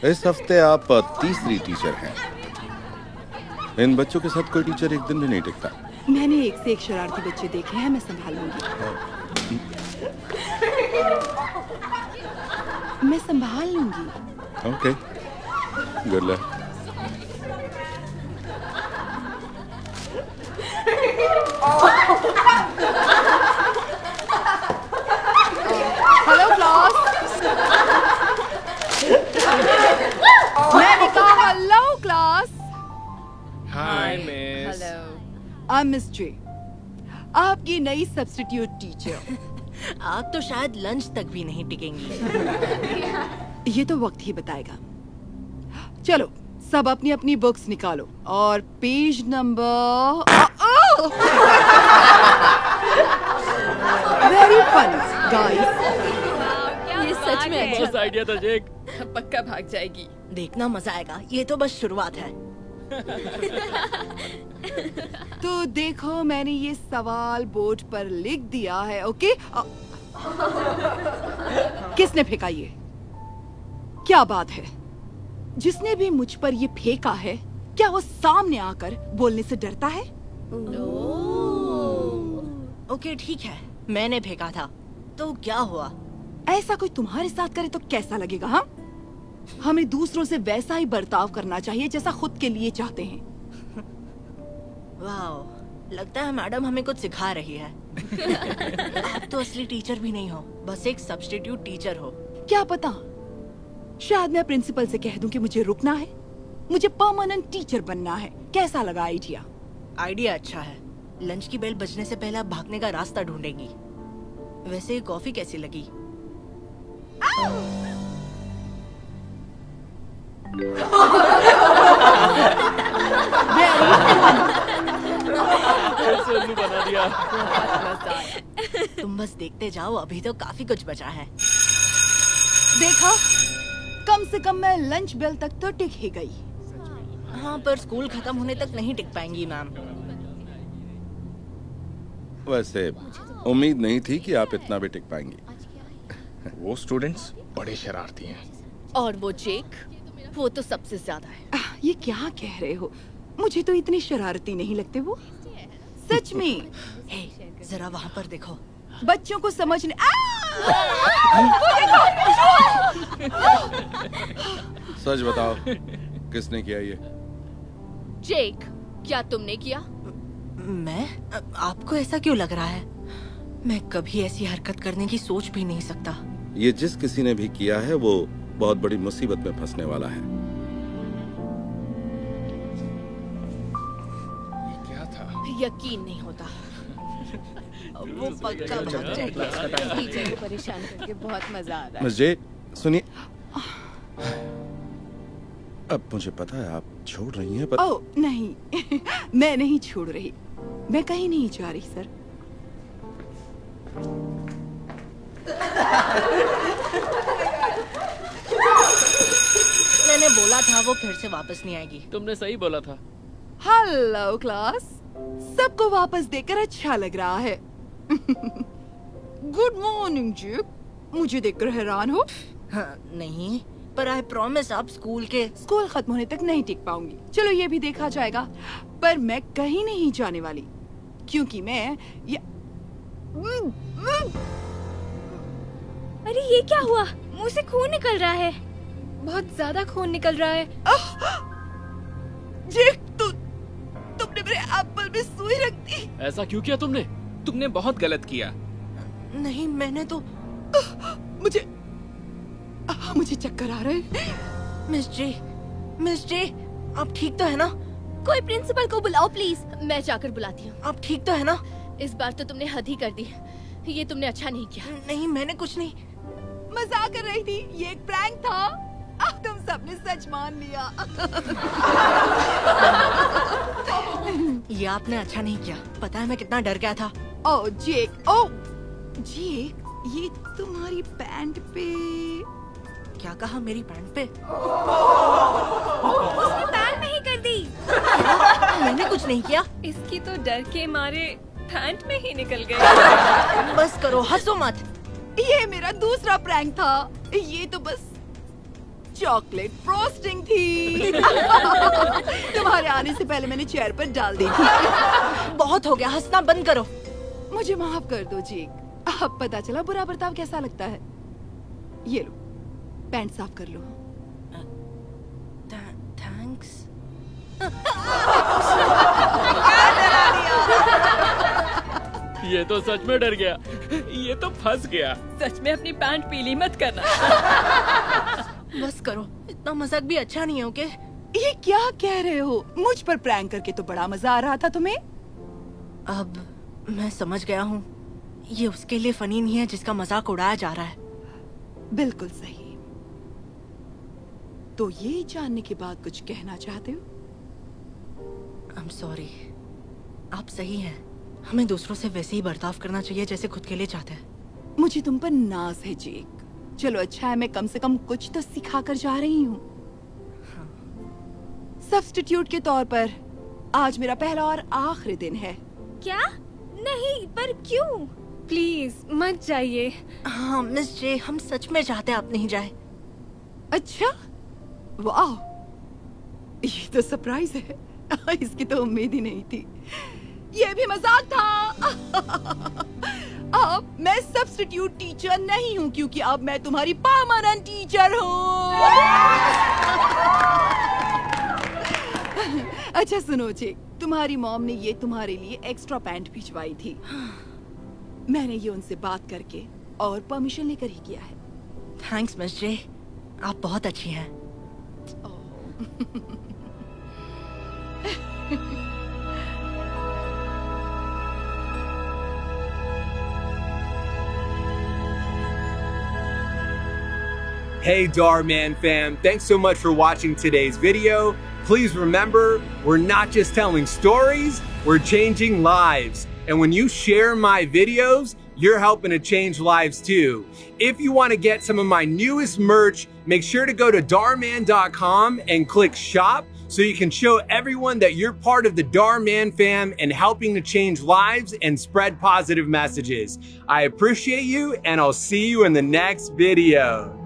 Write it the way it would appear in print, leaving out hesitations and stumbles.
इस हफ्ते आप तीसरी टीचर हैं। इन बच्चों के साथ कोई टीचर एक दिन भी नहीं टिकता। मैंने एक से एक शरारती बच्चे देखे हैं, मैं संभाल लूंगी। मैं संभाल लूंगी। Okay, good luck. Hello class. मैंने कहा hello class. Hi miss. Hello, I am miss J, आपकी नई सब्स्टिट्यूट टीचर। आप तो शायद लंच तक भी नहीं टिकेंगी। ये तो वक्त ही बताएगा। चलो सब अपनी अपनी बुक्स निकालो और page number. Very funny guys. ये सच में अच्छा बस आइडिया था जेक। पक्का भाग जाएगी। देखना मजा आएगा, ये तो बस शुरुआत है। तो देखो मैंने ये सवाल बोर्ड पर लिख दिया है, ओके? किसने फेंका ये? क्या बात है? जिसने भी मुझ पर ये फेंका है, क्या वो सामने आकर बोलने से डरता है? ओके ठीक है, मैंने फेंका था, तो क्या हुआ? ऐसा कोई तुम्हारे साथ करे तो कैसा लगेगा? हाँ, हमें दूसरों से वैसा ही बर्ताव करना चाहिए जैसा खुद के लिए चाहते हैं। वाओ, लगता है मैडम हमें कुछ सिखा रही है। आप तो असली टीचर भी नहीं हो, बस एक सब्स्टिट्यूट टीचर हो। क्या पता, शायद मैं प्रिंसिपल से कह दूं कि मुझे रुकना है, मुझे परमानेंट टीचर बनना है। कैसा लगा आइडिया? आइडिया अच्छा है। लंच की बेल बजने से पहले आप भागने का रास्ता ढूंढेंगी। वैसे कॉफी कैसी लगी? ऐसे उल्लू बना दिया। तुम बस देखते जाओ, अभी तो काफी कुछ बचा है। देखा, कम से कम मैं लंच बेल तक तो टिक ही गई। हाँ, पर स्कूल खत्म होने तक नहीं टिक पाएंगी मैम। वैसे उम्मीद नहीं थी कि आप इतना भी टिक पाएंगी। वो स्टूडेंट्स बड़े शरारती हैं। और वो जेक, वो तो सबसे ज्यादा है। ये क्या कह रहे हो? मुझे तो इतनी शरारती नहीं लगते वो। सच में। हे, जरा वहाँ पर देखो। बच्चों को समझने। सच बताओ, किसने किया ये? जेक, क्या तुमने किया? मैं? आपको ऐसा क्यों लग रहा है? मैं कभी ऐसी हरकत करने की सोच भी नहीं सकता। ये जिस किसी ने भी किया है वो बहुत बड़ी मुसीबत में फंसने वाला है। ये क्या था? यकीन नहीं होता। वो पक्का भाग जाएगी। टीचर को परेशान करके बहुत मजा आ रहा है। मिस जे, सुनिए। अब मुझे पता है आप छोड़ रही हैं, पर ओह नहीं, मैं नहीं छोड़ रही। मैं कहीं नहीं जा रही सर। मैंने बोला था वो फिर से वापस नहीं आएगी। तुमने सही बोला था। हेलो क्लास, सबको वापस देकर अच्छा लग रहा है। गुड मॉर्निंग जी, मुझे देखकर हैरान हो? हाँ, नहीं, पर आई प्रॉमिस आप स्कूल स्कूल खत्म होने तक नहीं टिक पाऊंगी। चलो ये भी देखा जाएगा, पर मैं कहीं नहीं जाने वाली, क्योंकि मैं अरे ये क्या हुआ? मुंह से खून निकल रहा है। बहुत ज्यादा खून निकल रहा है। जे, तुमने मेरे एप्पल में सुई रख दी। ऐसा क्यों किया तुमने? तुमने बहुत गलत किया। नहीं, मैंने तो मुझे चक्कर आ रहे हैं। मिस जे, आप ठीक तो है ना? कोई प्रिंसिपल को बुलाओ प्लीज। मैं जाकर बुलाती हूँ। आप ठीक तो है ना? इस बार तो तुमने हद ही कर दी। ये तुमने अच्छा नहीं किया। नहीं, मैंने कुछ नहीं। मजाक कर रही थी, ये एक प्रैंक था। अब तुम सबने सच मान लिया। ये आपने अच्छा नहीं किया। पता है मैं कितना डर गया था। ओह जेक, ये तुम्हारी पैंट पे। क्या कहा? मेरी पैंट पे? उसने पैर नहीं कर दी। मैंने कुछ नहीं किया। इसकी तो डर के मारे पैंट में ही निकल गए। बस करो, हंसो मत। ये मेरा दूसरा प्रैंक था। ये तो बस चॉकलेट फ्रॉस्टिंग थी। तुम्हारे आने से पहले मैंने चेयर पर डाल दी थी। बहुत हो गया, हंसना बंद करो। मुझे माफ कर दो जीक। अब पता चला बुरा बर्ताव कैसा लगता है। ये लो, पैंट साफ कर लो। थैंक्स। ये तो सच में डर गया, ये तो फंस गया। सच में अपनी पैंट पीली मत करना। बस करो, इतना मजाक भी अच्छा नहीं है, ओके? ये क्या कह रहे हो? मुझ पर प्रैंक करके तो बड़ा मजा आ रहा था तुम्हें। अब मैं समझ गया हूँ, ये उसके लिए फनी नहीं है जिसका मजाक उड़ाया जा रहा है। बिल्कुल सही। तो ये जानने के बाद कुछ कहना चाहते हो? I'm sorry। आप सही हैं। हमें दूसरों से वैसे ही बर्ताव करना चाहिए जैसे खुद के लिए चाहते हैं। मुझे तुम पर नाज है जीक। चलो अच्छा है, मैं कम से कम कुछ तो सिखा कर जा रही हूँ। सब्स्टिट्यूट के तौर पर आज मेरा पहला और आखिरी दिन है। क्या? नहीं, पर क्यों? प्लीज मत जाइए। हाँ मिस जे, हम सच में चाहते हैं आप नहीं जाए। अच्छा, वाह, ये तो सरप्राइज है। इसकी तो उम्मीद ही नहीं थी। ये भी मजाक था। अब मैं सब्स्टिट्यूट टीचर नहीं हूँ, क्योंकि अब मैं तुम्हारी परमानेंट टीचर हूँ। अच्छा सुनो जी, तुम्हारी मॉम ने ये तुम्हारे लिए एक्स्ट्रा पैंट भिजवाई थी। मैंने ये उनसे बात करके और परमिशन लेकर ही किया है। थैंक्स मिस जे, आप बहुत अच्छी हैं। Hey Darman fam, thanks so much for watching today's video. Please remember, we're not just telling stories, we're changing lives. And when you share my videos, you're helping to change lives too. If you want to get some of my newest merch, make sure to go to darman.com and click shop so you can show everyone that you're part of the Darman fam and helping to change lives and spread positive messages. I appreciate you and I'll see you in the next video.